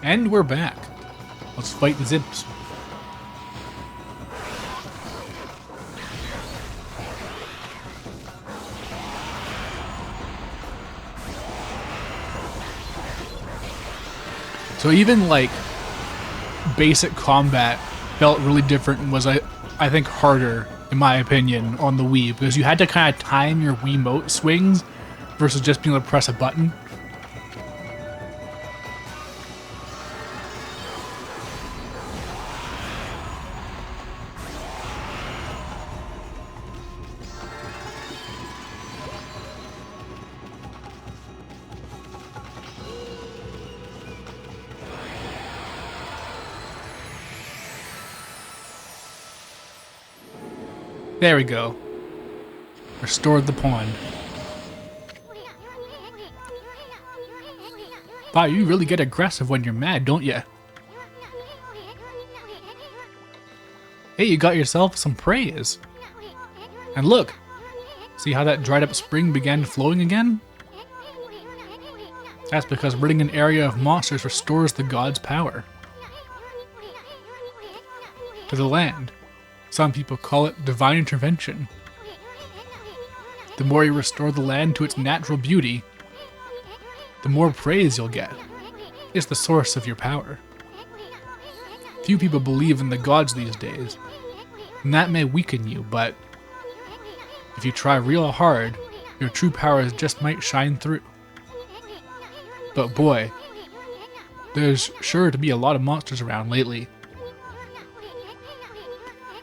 And we're back. Let's fight the Zimps. So even like basic combat felt really different and was I think harder in my opinion on the Wii because you had to kind of time your Wiimote swings versus just being able to press a button. There we go. Restored the pond. Wow, you really get aggressive when you're mad, don't you? Hey, you got yourself some praise. And look, see how that dried up spring began flowing again? That's because ridding an area of monsters restores the god's power to the land. Some people call it divine intervention. The more you restore the land to its natural beauty, the more praise you'll get. It's the source of your power. Few people believe in the gods these days, and that may weaken you, but if you try real hard, your true powers just might shine through. But boy, there's sure to be a lot of monsters around lately.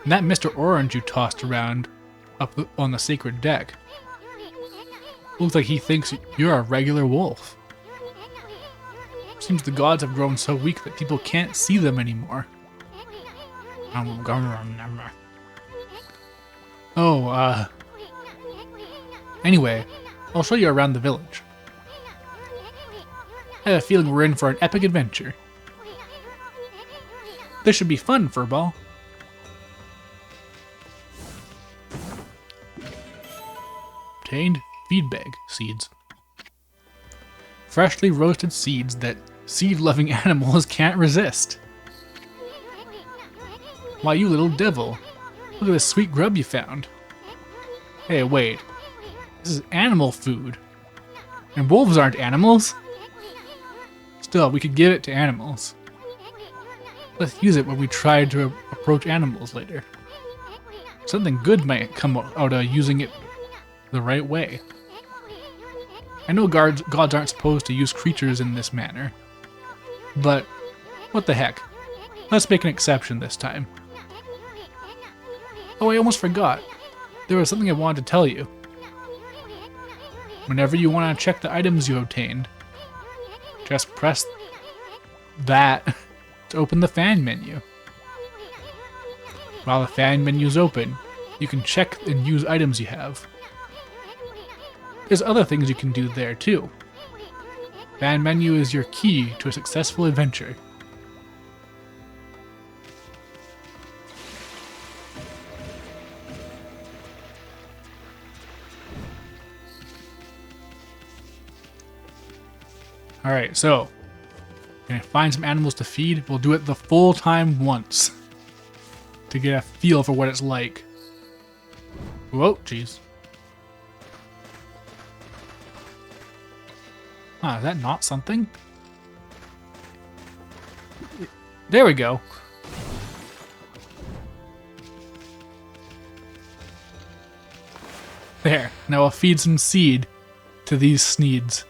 And that Mr. Orange you tossed around up on the sacred deck looks like he thinks you're a regular wolf. Seems the gods have grown so weak that people can't see them anymore. Anyway, I'll show you around the village. I have a feeling we're in for an epic adventure. This should be fun, Furball. Obtained feed bag seeds. Freshly roasted seeds that seed-loving animals can't resist. Why, you little devil. Look at this sweet grub you found. Hey, wait. This is animal food. And wolves aren't animals. Still, we could give it to animals. Let's use it when we try to approach animals later. Something good might come out of using it the right way. I know gods aren't supposed to use creatures in this manner, but what the heck? Let's make an exception this time. Oh, I almost forgot. There was something I wanted to tell you. Whenever you want to check the items you obtained, just press that to open the fan menu. While the fan menu is open, you can check and use items you have. There's other things you can do there too. Fan menu is your key to a successful adventure. Alright, so gonna find some animals to feed. We'll do it the full time once to get a feel for what it's like. Whoa, jeez. Is that not something? There we go. There. Now I'll feed some seed to these sneeds.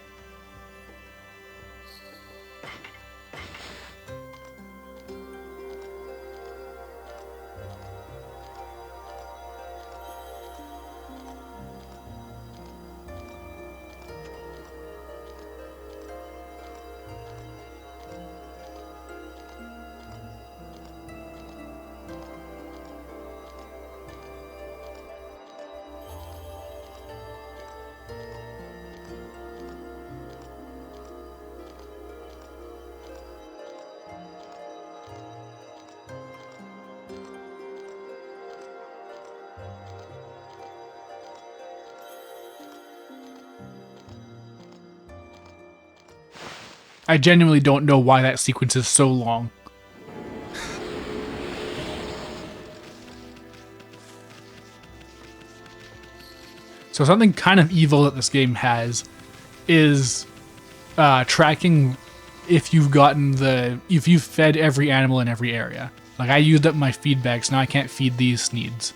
I genuinely don't know why that sequence is so long. So something kind of evil that this game has is tracking if you've fed every animal in every area. Like I used up my feed bags, now I can't feed these Sneeds.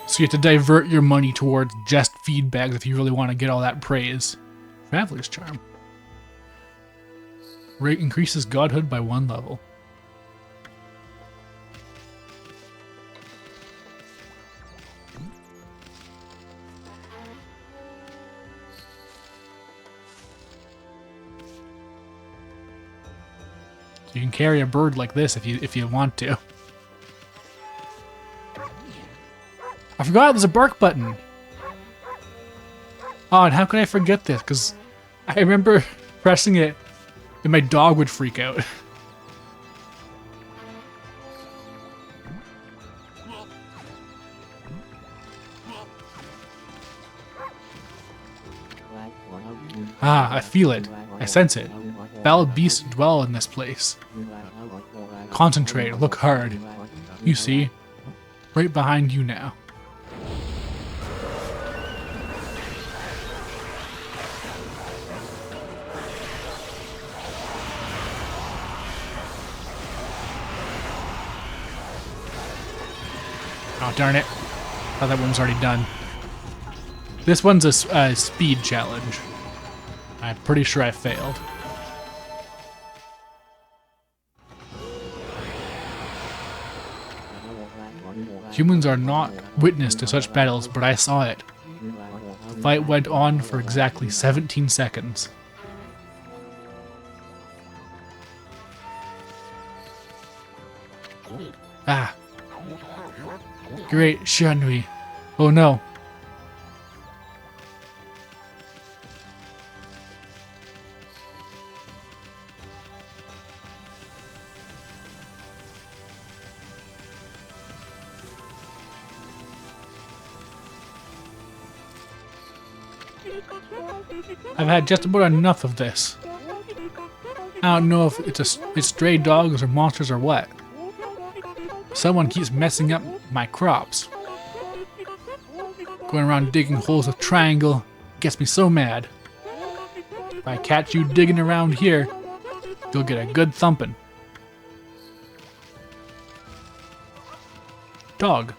So you have to divert your money towards just feed bags if you really want to get all that praise. Traveler's Charm. Rate increases godhood by 1 level. You can carry a bird like this if you want to. I forgot there's a bark button. Oh, and how could I forget this? Because I remember pressing it and my dog would freak out. Ah, I feel it. I sense it. Foul beasts dwell in this place. Concentrate, look hard. You see, right behind you now. Oh, darn it. Oh, that one was already done. This one's a speed challenge. I'm pretty sure I failed. Humans are not witness to such battles, but I saw it. The fight went on for exactly 17 seconds. Ah. Great, Shanui. Oh no. I've had just about enough of this. I don't know if it's stray dogs or monsters or what. Someone keeps messing up my crops. Going around digging holes with triangle gets me so mad. If I catch you digging around here, you'll get a good thumping. Dog.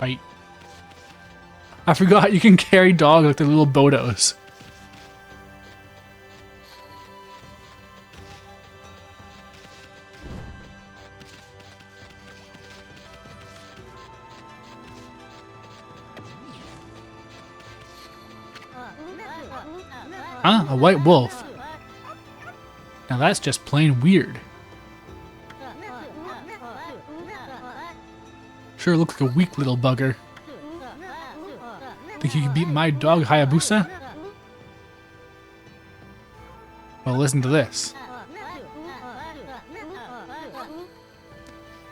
Bite. I forgot you can carry dogs like the little Bodos. Huh? A white wolf? Now that's just plain weird. Sure looks like a weak little bugger. Think you can beat my dog Hayabusa? Well, listen to this.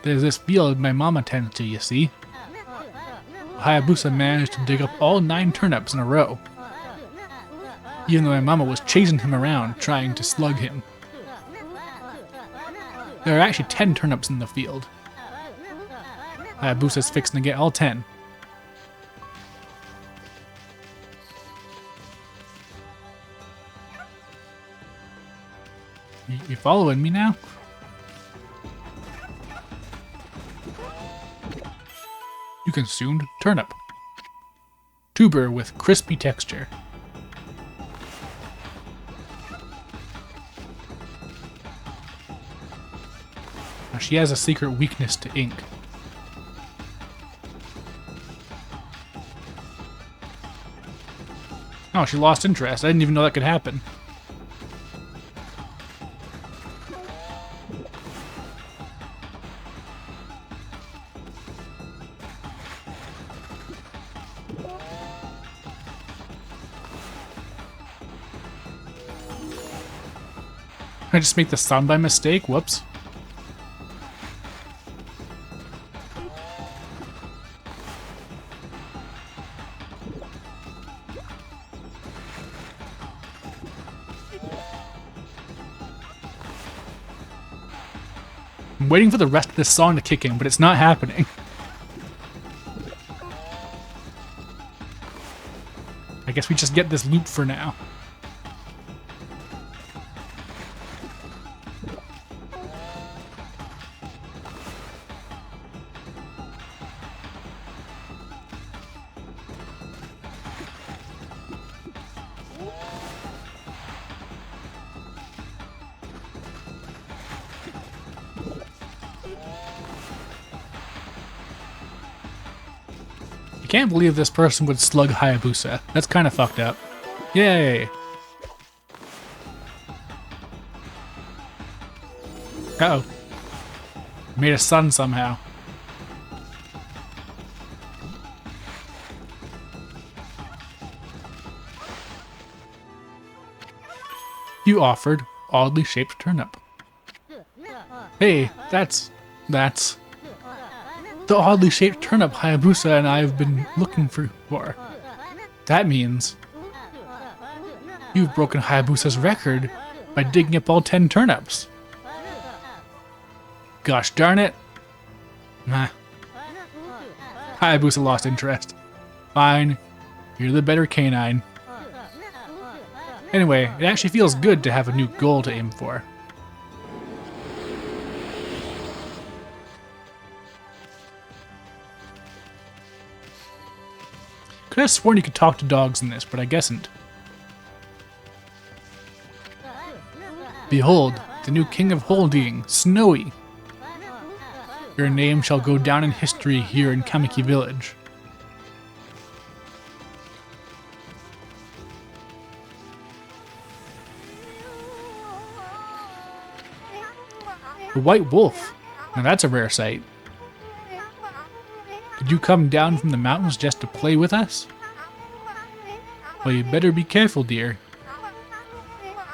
There's this field my mama tends to, you see. Hayabusa managed to dig up all 9 turnips in a row. Even though my mama was chasing him around, trying to slug him. There are actually 10 turnips in the field. Hayabusa's fixing to get all 10. You following me now? You consumed turnip. Tuber with crispy texture. Now she has a secret weakness to ink. Oh, she lost interest. I didn't even know that could happen. I just make the sound by mistake? Whoops. I'm waiting for the rest of this song to kick in, but it's not happening. I guess we just get this loop for now. I can't believe this person would slug Hayabusa. That's kind of fucked up. Yay! Uh-oh. Made a sun somehow. You offered oddly shaped turnip. Hey, that's... the oddly shaped turnip Hayabusa and I have been looking for. That means you've broken Hayabusa's record by digging up all 10 turnips. Gosh darn it. Nah. Hayabusa lost interest. Fine. You're the better canine. Anyway, it actually feels good to have a new goal to aim for. Could have sworn you could talk to dogs in this, but I guessn't. Behold, the new king of Holding, Snowy. Your name shall go down in history here in Kamiki Village. The white wolf. Now that's a rare sight. Did you come down from the mountains just to play with us? Well, you better be careful, dear.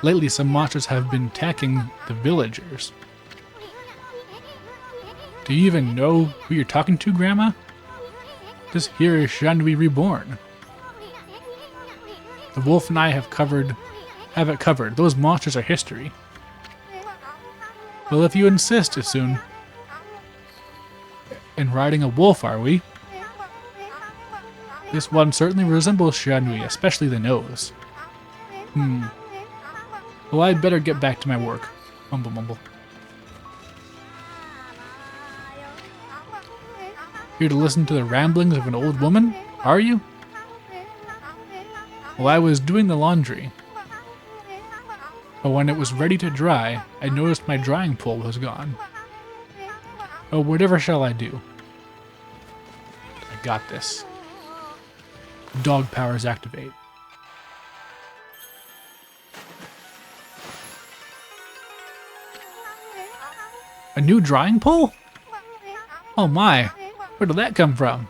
Lately, some monsters have been attacking the villagers. Do you even know who you're talking to, Grandma? This here is Shandui Reborn. The wolf and I have it covered. Those monsters are history. Well, if you insist, soon. And riding a wolf, are we? This one certainly resembles Shandui, especially the nose. Well, I'd better get back to my work. Mumble mumble. Here to listen to the ramblings of an old woman, are you? Well, I was doing the laundry. But when it was ready to dry, I noticed my drying pole was gone. Oh, whatever shall I do? I got this. Dog powers activate. A new drying pole? Oh my, where did that come from?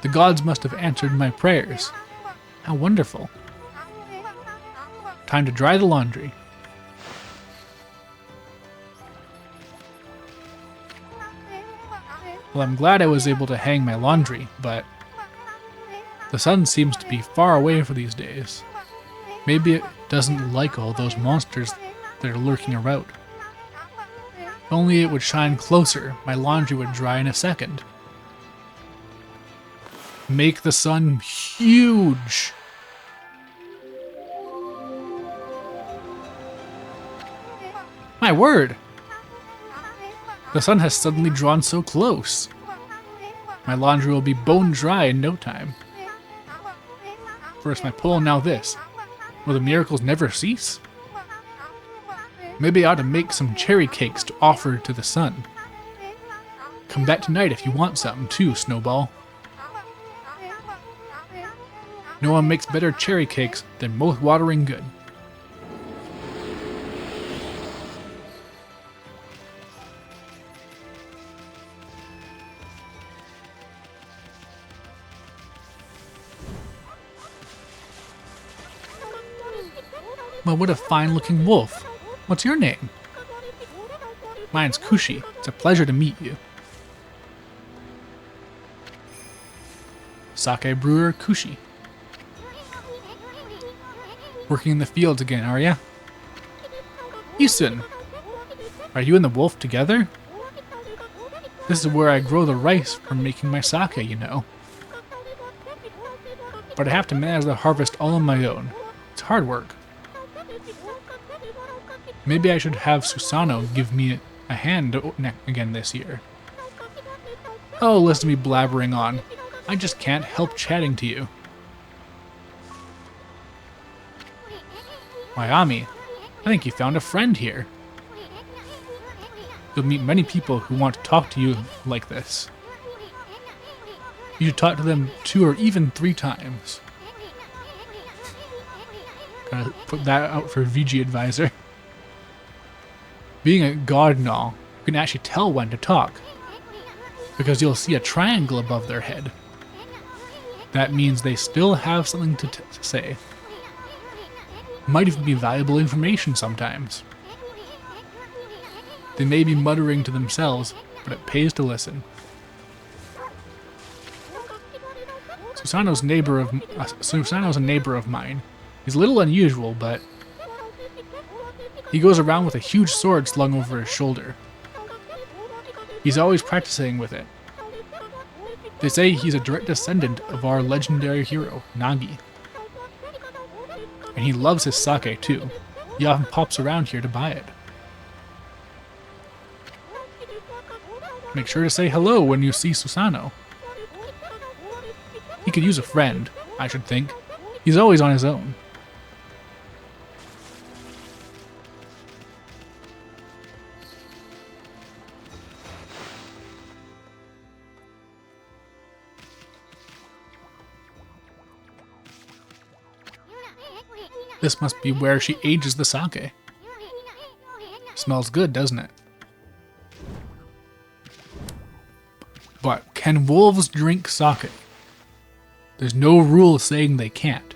The gods must have answered my prayers. How wonderful. Time to dry the laundry. Well, I'm glad I was able to hang my laundry, but the sun seems to be far away for these days. Maybe it doesn't like all those monsters that are lurking around. If only it would shine closer, my laundry would dry in a second. Make the sun huge! My word! The sun has suddenly drawn so close. My laundry will be bone dry in no time. First my pole, now this. Will the miracles never cease? Maybe I ought to make some cherry cakes to offer to the sun. Come back tonight if you want some too, Snowball. No one makes better cherry cakes than mouth-watering good. Well, what a fine-looking wolf. What's your name? Mine's Kushi. It's a pleasure to meet you. Sake brewer Kushi. Working in the fields again, are ya? Isun. Are you and the wolf together? This is where I grow the rice for making my sake, you know. But I have to manage the harvest all on my own. It's hard work. Maybe I should have Susanoo give me a hand again this year. Oh, listen to me blabbering on. I just can't help chatting to you. Wyami, I think you found a friend here. You'll meet many people who want to talk to you like this. You should talk to them 2 or even 3 times. Gotta put that out for VG Advisor. Being a god and all, you can actually tell when to talk, because you'll see a triangle above their head. That means they still have something to say. Might even be valuable information sometimes. They may be muttering to themselves, but it pays to listen. Susanoo's a neighbor of mine. He's a little unusual, but he goes around with a huge sword slung over his shoulder. He's always practicing with it. They say he's a direct descendant of our legendary hero, Nagi. And he loves his sake too. He often pops around here to buy it. Make sure to say hello when you see Susanoo. He could use a friend, I should think. He's always on his own. This must be where she ages the sake. Smells good, doesn't it? But can wolves drink sake? There's no rule saying they can't.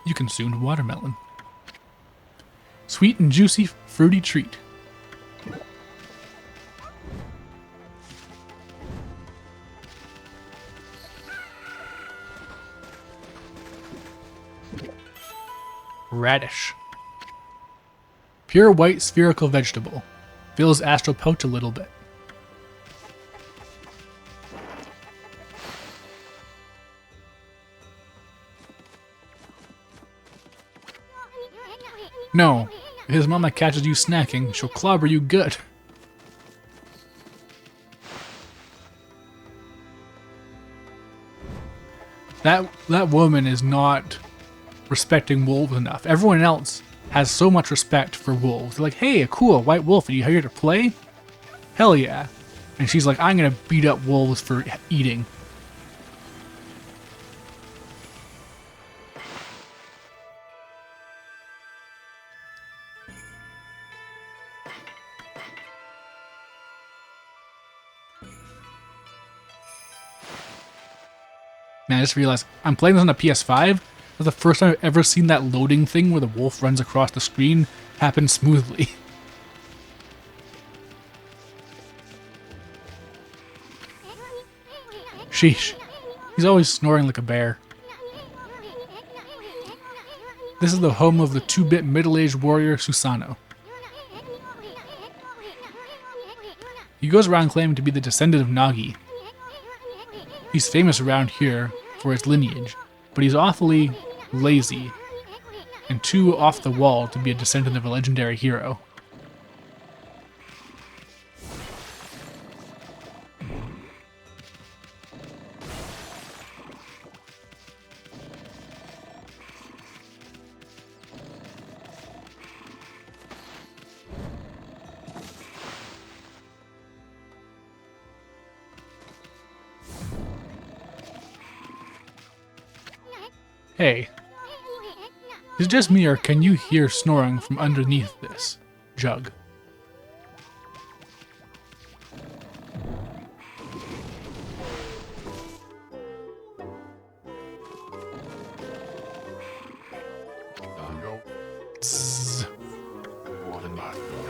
You consumed watermelon. Sweet and juicy fruity treat. Radish. Pure white spherical vegetable. Fills astral pouch a little bit. No, if his mama catches you snacking, she'll clobber you good. That woman is not respecting wolves enough. Everyone else has so much respect for wolves. They're like, hey, a cool white wolf, are you here to play? Hell yeah. And she's like, I'm gonna beat up wolves for eating. Man, I just realized I'm playing this on a PS5. That's the first time I've ever seen that loading thing where the wolf runs across the screen happen smoothly. Sheesh. He's always snoring like a bear. This is the home of the 2-bit middle-aged warrior Susanoo. He goes around claiming to be the descendant of Nagi. He's famous around here for his lineage, but he's awfully lazy and too off the wall to be a descendant of a legendary hero. Hey, is it just me or can you hear snoring from underneath this jug?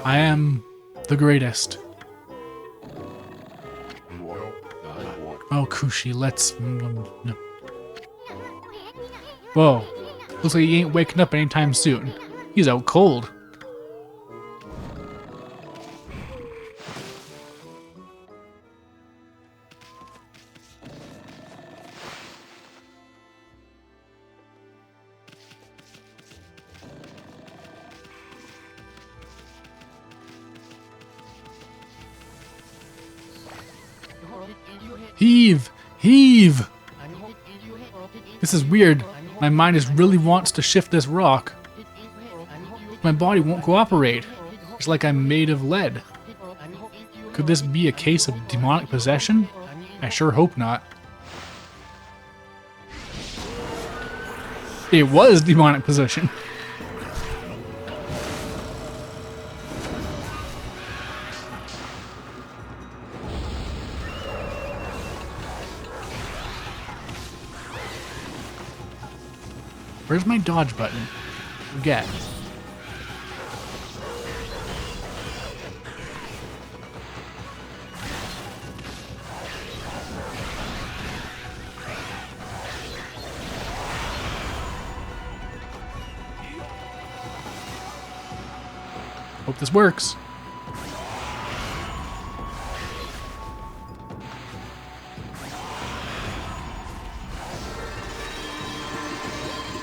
I am the greatest. Oh, Kushi, let's... Whoa. Looks like he ain't waking up anytime soon. He's out cold. Heave! Heave! This is weird. My mind really wants to shift this rock. My body won't cooperate. It's like I'm made of lead. Could this be a case of demonic possession? I sure hope not. It was demonic possession. Where's my dodge button? Forget. Hope this works.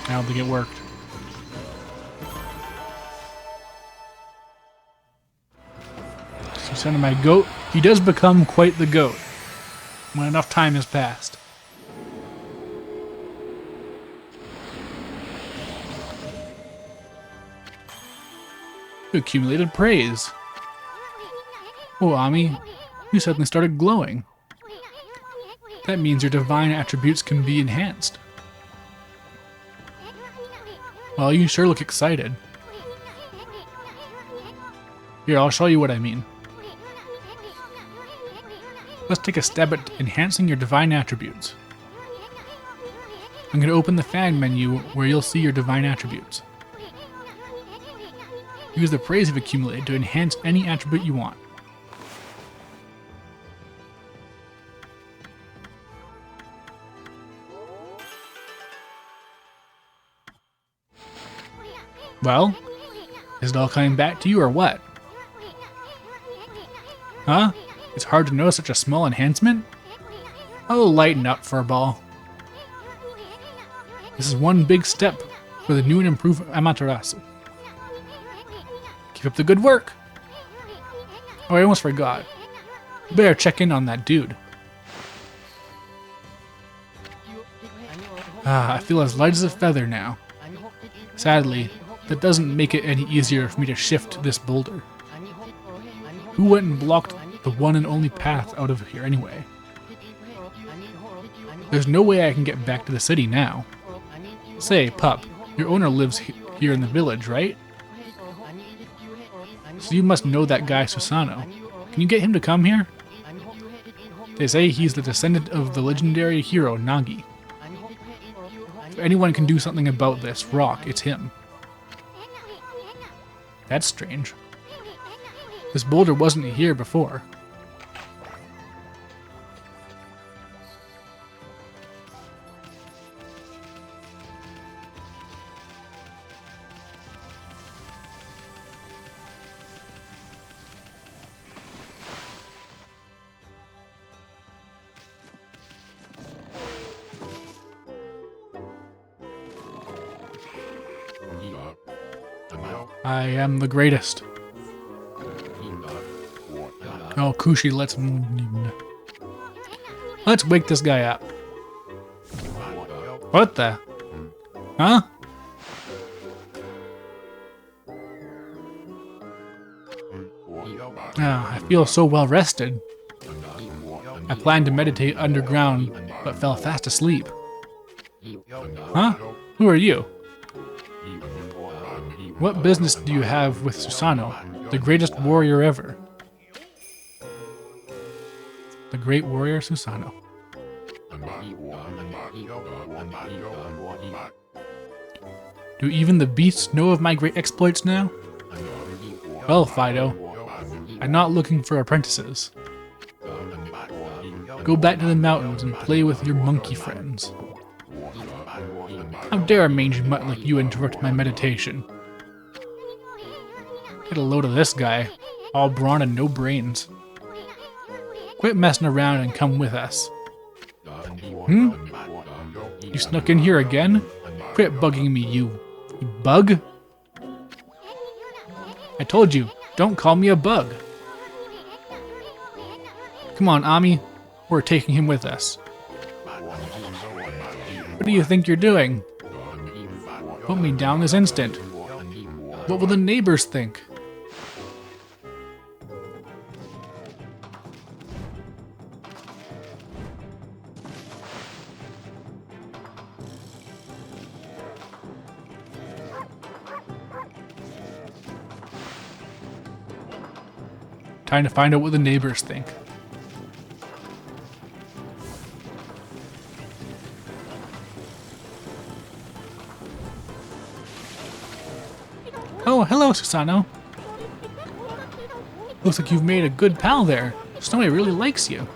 I don't think it worked. So son of my goat, he does become quite the goat when enough time has passed. You accumulated praise. Oh, Ami, you suddenly started glowing. That means your divine attributes can be enhanced. Well, you sure look excited. Here, I'll show you what I mean. Let's take a stab at enhancing your divine attributes. I'm going to open the fan menu where you'll see your divine attributes. Use the praise you've accumulated to enhance any attribute you want. Well, is it all coming back to you or what? Huh? It's hard to notice such a small enhancement? Oh, lighten up, Furball. This is one big step for the new and improved Amaterasu. Keep up the good work! Oh, I almost forgot. You better check in on that dude. Ah, I feel as light as a feather now. Sadly, that doesn't make it any easier for me to shift this boulder. Who went and blocked the one and only path out of here anyway? There's no way I can get back to the city now. Say, pup, your owner lives here in the village, right? So you must know that guy Susanoo. Can you get him to come here? They say he's the descendant of the legendary hero Nagi. If anyone can do something about this rock, it's him. That's strange. This boulder wasn't here before. I am the greatest. Oh, Kushi, let's wake this guy up. What the? Huh? Ah, I feel so well rested. I planned to meditate underground, but fell fast asleep. Huh? Who are you? What business do you have with Susanoo, the greatest warrior ever? The great warrior Susanoo. Do even the beasts know of my great exploits now? Well, Fido, I'm not looking for apprentices. Go back to the mountains and play with your monkey friends. How dare a mangy mutt like you interrupt my meditation? Get a load of this guy, all brawn and no brains. Quit messing around and come with us. Hmm? You snuck in here again? Quit bugging me, you bug. I told you, don't call me a bug. Come on, Ami. We're taking him with us. What do you think you're doing? Put me down this instant. What will the neighbors think? Time to find out what the neighbors think. Oh, hello, Susano. Looks like you've made a good pal there. Snowy really likes you.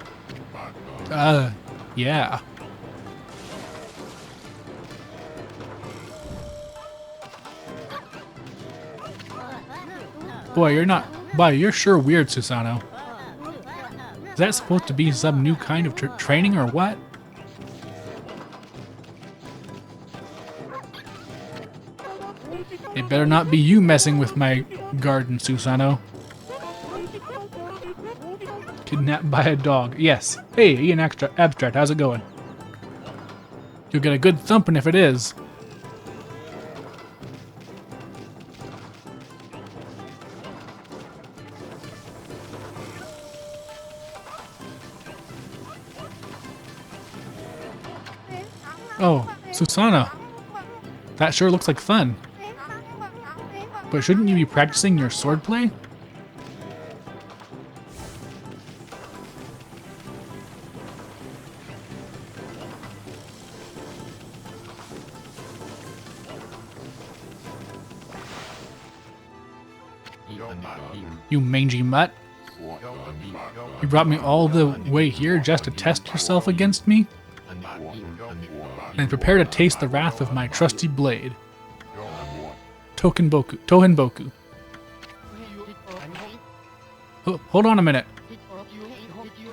Yeah. Boy, you're sure weird, Susano. Is that supposed to be some new kind of training or what? It better not be you messing with my garden, Susano. Kidnapped by a dog. Yes. Hey, Ian Abstract, how's it going? You'll get a good thumping if it is. Oh, Susano. That sure looks like fun. But shouldn't you be practicing your swordplay? You mangy mutt. You brought me all the way here just to test yourself against me? And prepare to taste the wrath of my trusty blade. Tohenboku. Hold on a minute.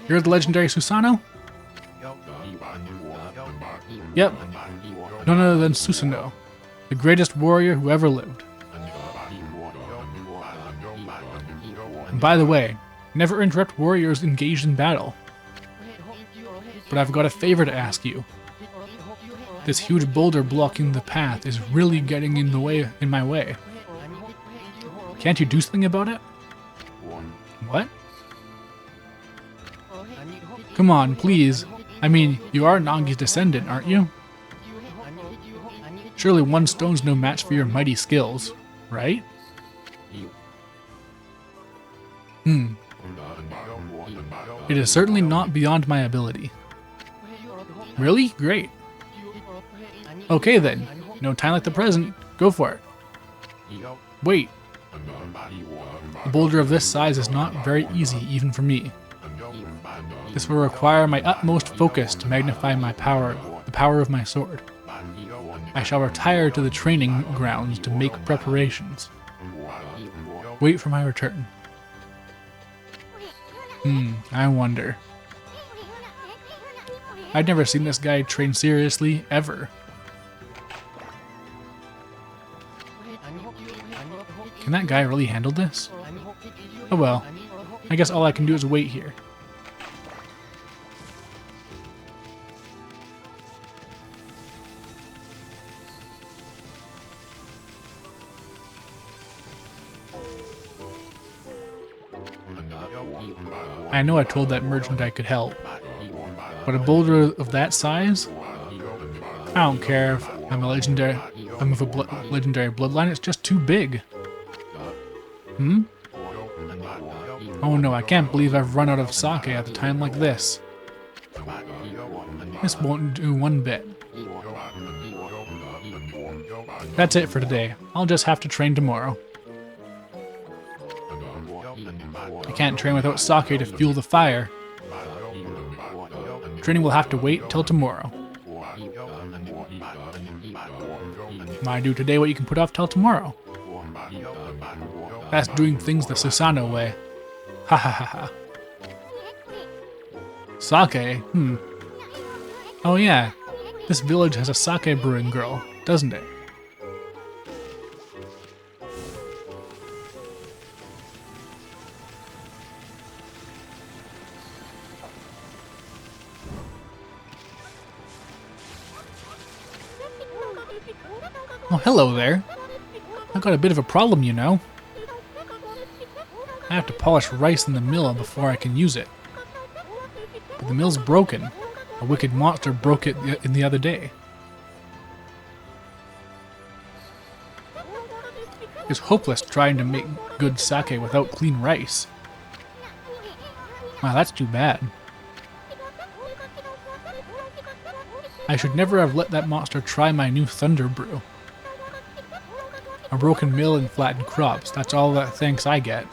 You're the legendary Susano? Yep. None other than Susanoo, the greatest warrior who ever lived. And by the way, never interrupt warriors engaged in battle. But I've got a favor to ask you. This huge boulder blocking the path is really getting in my way. Can't you do something about it? What? Come on, please. I mean, you are Nagi's descendant, aren't you? Surely one stone's no match for your mighty skills, right? It is certainly not beyond my ability. Really? Great. Okay then, no time like the present. Go for it. Wait. A boulder of this size is not very easy even for me. This will require my utmost focus to magnify my power, the power of my sword. I shall retire to the training grounds to make preparations. Wait for my return. I wonder. I'd never seen this guy train seriously, ever. Can that guy really handle this? Oh well, I guess all I can do is wait here. I know I told that merchant I could help, but a boulder of that size? I don't care if I'm of a legendary bloodline, it's just too big. Oh no, I can't believe I've run out of sake at a time like this. This won't do one bit. That's it for today. I'll just have to train tomorrow. I can't train without sake to fuel the fire. Training will have to wait till tomorrow. Why do today what you can put off till tomorrow? That's doing things the Susano way. Ha ha ha ha. Sake? Oh yeah, this village has a sake brewing girl, doesn't it? Oh, hello there. I've got a bit of a problem, you know. I have to polish rice in the mill before I can use it. But the mill's broken. A wicked monster broke it in the other day. It's hopeless trying to make good sake without clean rice. Wow, that's too bad. I should never have let that monster try my new thunder brew. A broken mill and flattened crops, that's all the thanks I get.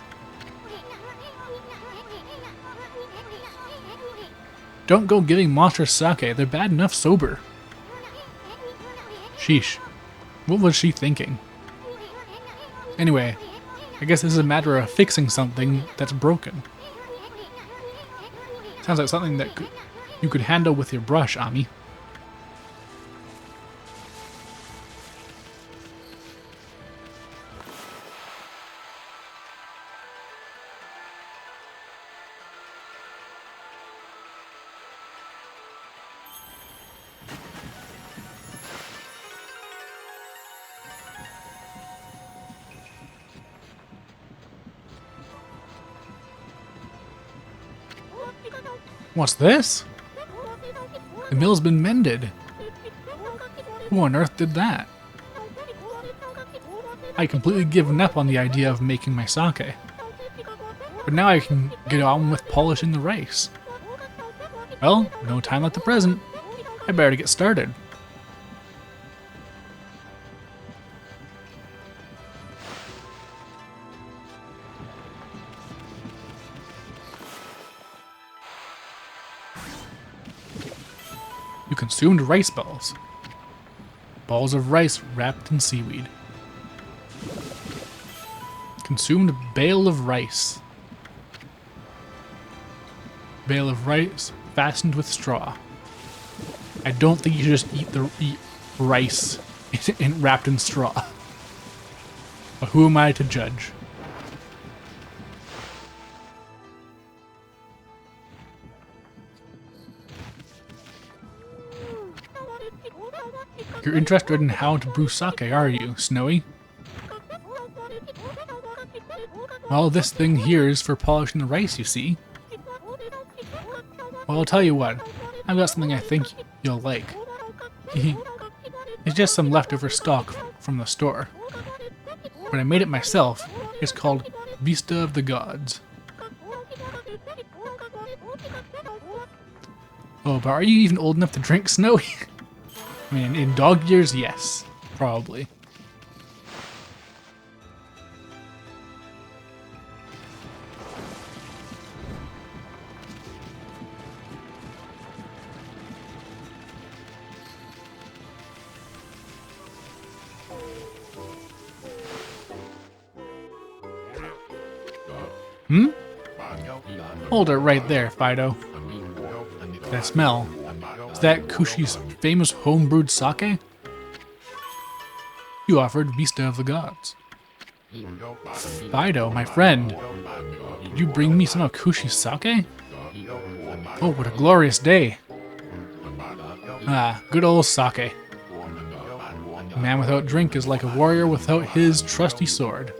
Don't go giving monsters sake, they're bad enough sober. Sheesh. What was she thinking? Anyway, I guess this is a matter of fixing something that's broken. Sounds like something that you could handle with your brush, Ami. What's this? The mill's been mended. Who on earth did that? I completely given up on the idea of making my sake. But now I can get on with polishing the rice. Well, no time like the present. I better get started. You consumed rice balls. Balls of rice wrapped in seaweed. Consumed bale of rice. Bale of rice fastened with straw. I don't think you should just eat rice wrapped in straw. But who am I to judge? You're interested in how to brew sake, are you, Snowy? Well, this thing here is for polishing the rice, you see. Well, I'll tell you what. I've got something I think you'll like. It's just some leftover stock from the store. But I made it myself. It's called Vista of the Gods. Oh, but are you even old enough to drink, Snowy? I mean, in dog years, yes. Probably. Hold it right there, Fido. That smell. Is that Kushi's famous homebrewed sake? You offered Vista of the Gods. Fido, my friend. Did you bring me some of Kushi's sake? Oh, what a glorious day. Ah, good old sake. A man without drink is like a warrior without his trusty sword.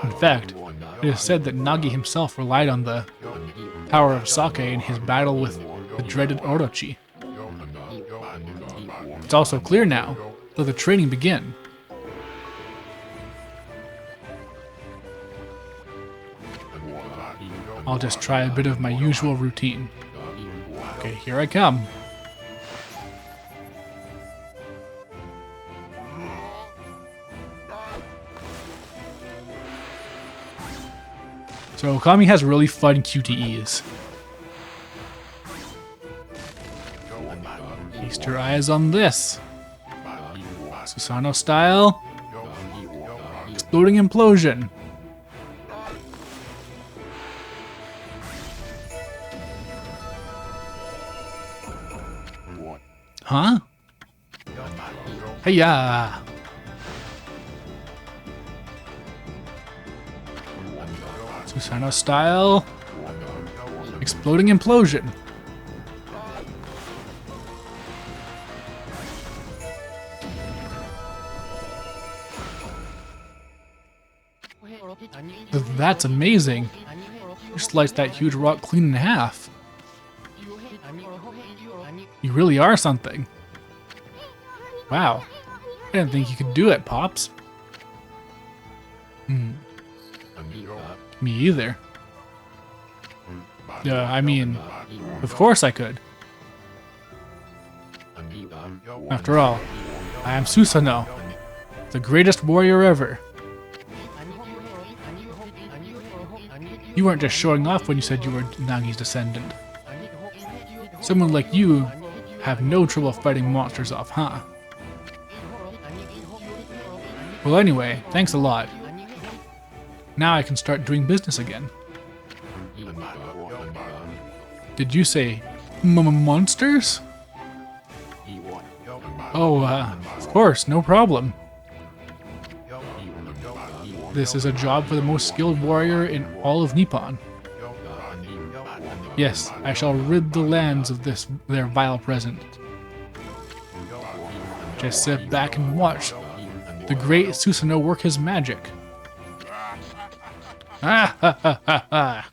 In fact, it is said that Nagi himself relied on the power of sake in his battle with the dreaded Orochi. It's also clear now. Let the training begin. I'll just try a bit of my usual routine. Okay, here I come. So Okami has really fun QTEs. Feast your eyes on this. Susano style. Exploding implosion. Huh? Hey-ya! Susano style. Exploding implosion. That's amazing. You sliced that huge rock clean in half. You really are something. Wow. I didn't think you could do it, Pops. Me either. I mean, of course I could. After all, I am Susanoo, the greatest warrior ever. You weren't just showing off when you said you were Nagi's descendant. Someone like you have no trouble fighting monsters off, huh? Well anyway, thanks a lot. Now I can start doing business again. Did you say monsters? Oh, of course, no problem. This is a job for the most skilled warrior in all of Nippon. Yes, I shall rid the lands of their vile presence. Just sit back and watch the great Susanoo work his magic. Ah ha ha ha ha!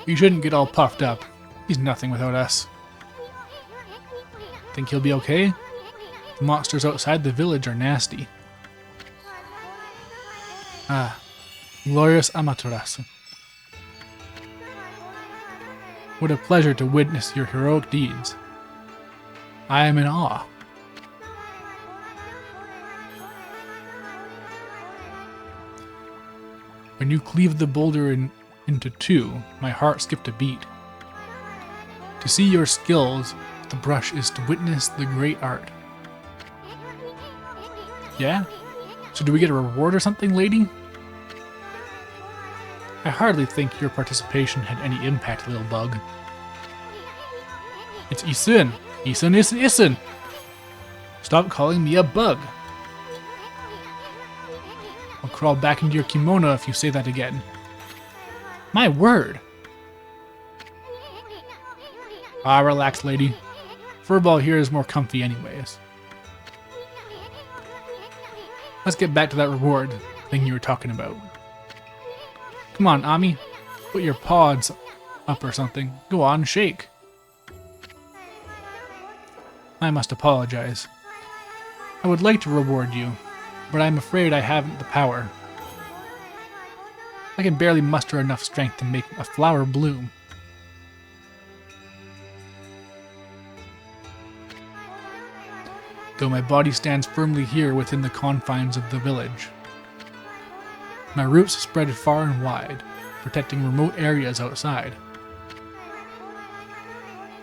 You shouldn't get all puffed up. He's nothing without us. Think he'll be okay? The monsters outside the village are nasty. Ah, glorious Amaterasu. What a pleasure to witness your heroic deeds. I am in awe. When you cleaved the boulder into two, my heart skipped a beat. To see your skills with the brush is to witness the great art. Yeah? So do we get a reward or something, lady? I hardly think your participation had any impact, little bug. It's Isun. Isun is Isun. Stop calling me a bug. I'll crawl back into your kimono if you say that again. My word. Ah, relax, lady. Furball here is more comfy anyways. Let's get back to that reward thing you were talking about. Come on, Ami. Put your paws up or something. Go on, shake. I must apologize. I would like to reward you, but I'm afraid I haven't the power. I can barely muster enough strength to make a flower bloom. Though my body stands firmly here within the confines of the village. My roots spread far and wide, protecting remote areas outside.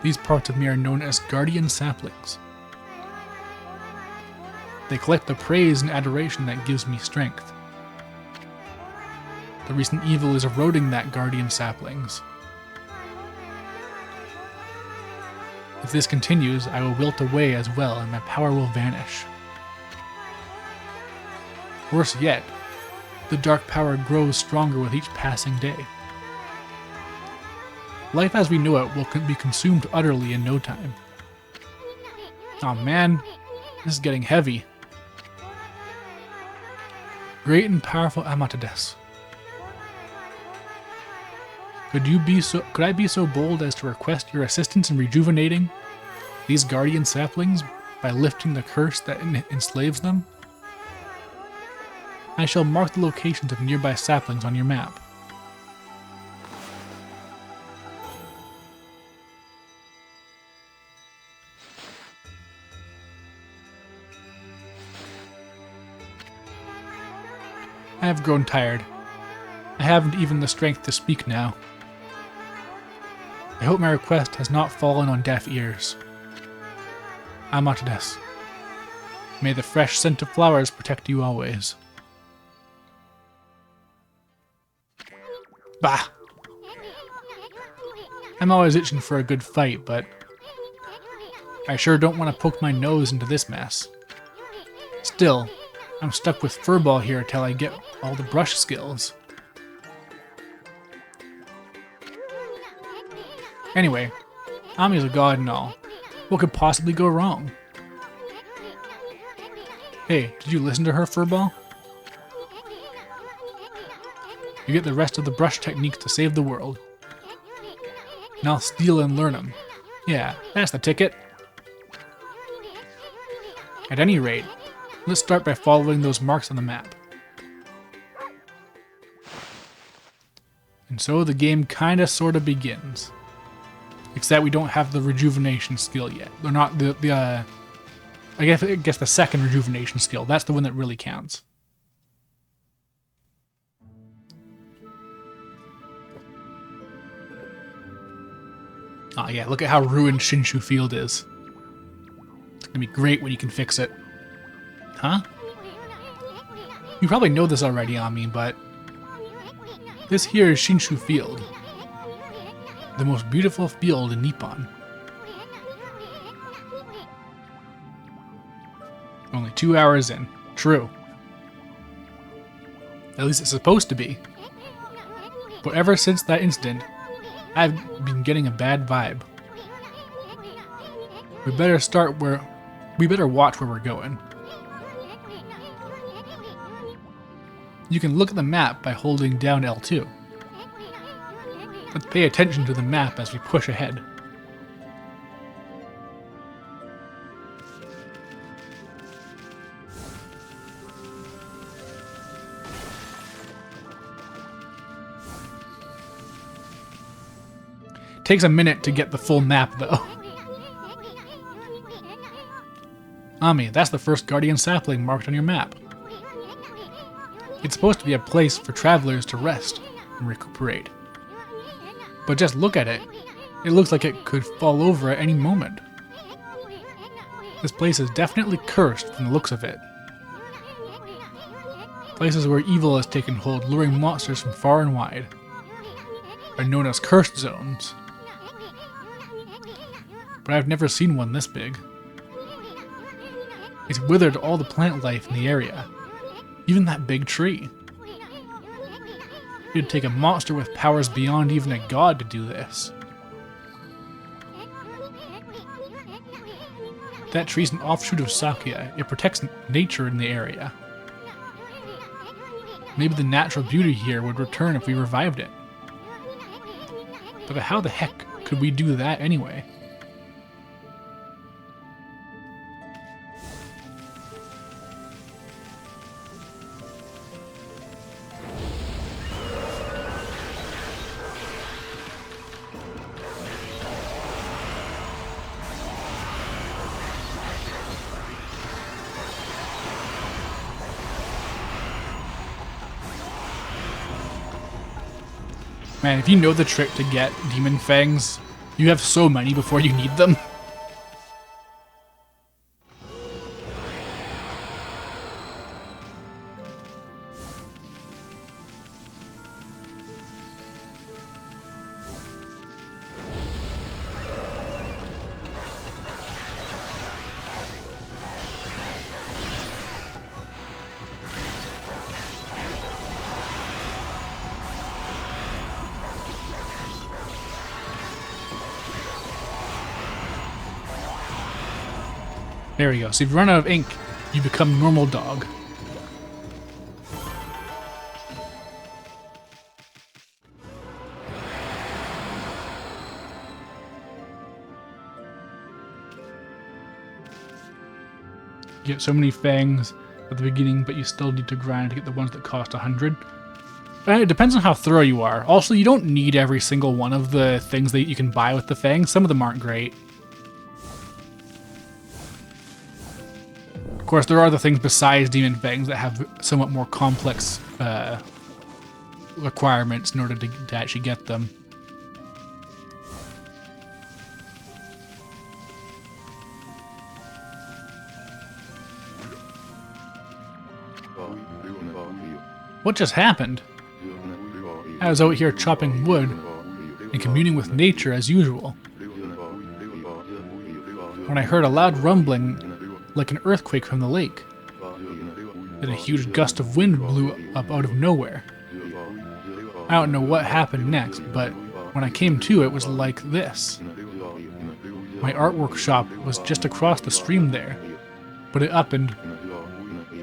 These parts of me are known as guardian saplings. They collect the praise and adoration that gives me strength. The recent evil is eroding that guardian saplings. If this continues, I will wilt away as well and my power will vanish. Worse yet, the dark power grows stronger with each passing day. Life as we know it will be consumed utterly in no time. Aw man, this is getting heavy. Great and powerful Amaterasu. Could I be so bold as to request your assistance in rejuvenating these guardian saplings by lifting the curse that enslaves them? I shall mark the locations of nearby saplings on your map. I have grown tired. I haven't even the strength to speak now. I hope my request has not fallen on deaf ears. Amatades. May the fresh scent of flowers protect you always. Bah! I'm always itching for a good fight, but I sure don't want to poke my nose into this mess. Still, I'm stuck with Furball here till I get all the brush skills. Anyway, Ami's a god and all. What could possibly go wrong? Hey, did you listen to her, Furball? You get the rest of the brush techniques to save the world. And I'll steal and learn them. Yeah, that's the ticket. At any rate, let's start by following those marks on the map. And so the game kinda sorta begins. Except we don't have the rejuvenation skill yet. They're not I guess the second rejuvenation skill. That's the one that really counts. Oh yeah, look at how ruined Shinshu Field is. It's gonna be great when you can fix it. Huh? You probably know this already, Ami, but this here is Shinshu Field. The most beautiful field in Nippon. Only 2 hours in. True. At least it's supposed to be. But ever since that incident, I've been getting a bad vibe. We better watch where we're going. You can look at the map by holding down L2. Let's pay attention to the map as we push ahead. Takes a minute to get the full map, though. Ami, that's the first guardian sapling marked on your map. It's supposed to be a place for travelers to rest and recuperate. But just look at it. It looks like it could fall over at any moment. This place is definitely cursed from the looks of it. Places where evil has taken hold, luring monsters from far and wide, are known as cursed zones. But I've never seen one this big. It's withered all the plant life in the area, even that big tree. It'd take a monster with powers beyond even a god to do this. That tree's an offshoot of Sakya. It protects nature in the area. Maybe the natural beauty here would return if we revived it. But how the heck could we do that anyway? Man, if you know the trick to get demon fangs, you have so many before you need them. There we go. So if you run out of ink, you become normal dog. You get so many fangs at the beginning, but you still need to grind to get the ones that cost 100. And it depends on how thorough you are. Also, you don't need every single one of the things that you can buy with the fangs. Some of them aren't great. Of course, there are other things besides demon fangs that have somewhat more complex requirements in order to actually get them. What just happened? I was out here chopping wood and communing with nature as usual, when I heard a loud rumbling like an earthquake from the lake. Then a huge gust of wind blew up out of nowhere. I don't know what happened next, but when I came to, it was like this. My art workshop was just across the stream there, but it up and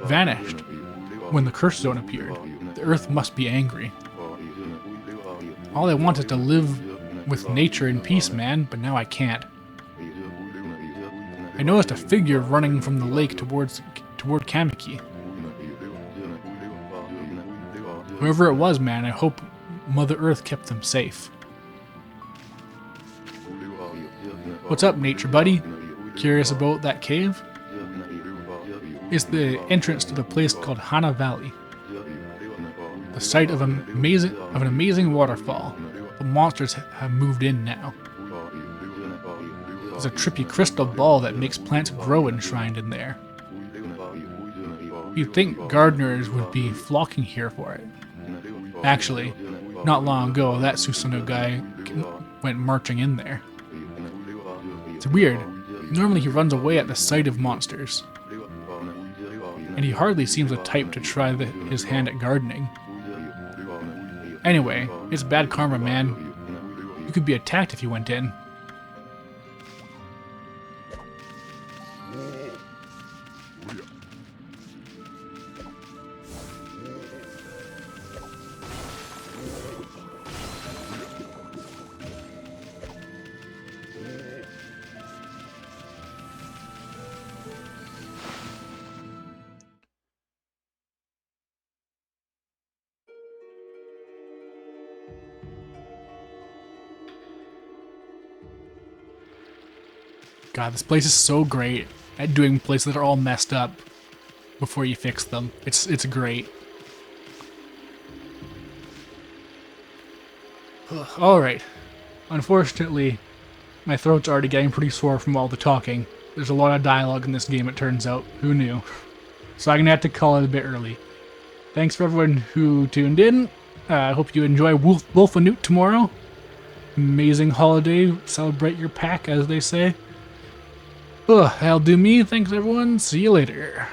vanished when the curse zone appeared. The earth must be angry. All I wanted to live with nature in peace, man, but now I can't. I noticed a figure running from the lake toward Kamiki. Whoever it was, man, I hope Mother Earth kept them safe. What's up, nature buddy? Curious about that cave? It's the entrance to the place called Hana Valley, the site of an amazing waterfall. The monsters have moved in now. There's a trippy crystal ball that makes plants grow enshrined in there. You'd think gardeners would be flocking here for it. Actually, not long ago, that Susanoo guy went marching in there. It's weird. Normally he runs away at the sight of monsters, and he hardly seems the type to try his hand at gardening. Anyway, it's bad karma, man. You could be attacked if you went in. God, this place is so great at doing places that are all messed up before you fix them. It's great. Alright. Unfortunately, my throat's already getting pretty sore from all the talking. There's a lot of dialogue in this game, it turns out. Who knew? So I'm gonna have to call it a bit early. Thanks for everyone who tuned in. I hope you enjoy Wolfenoot tomorrow. Amazing holiday. Celebrate your pack, as they say. That'll do me. Thanks, everyone. See you later.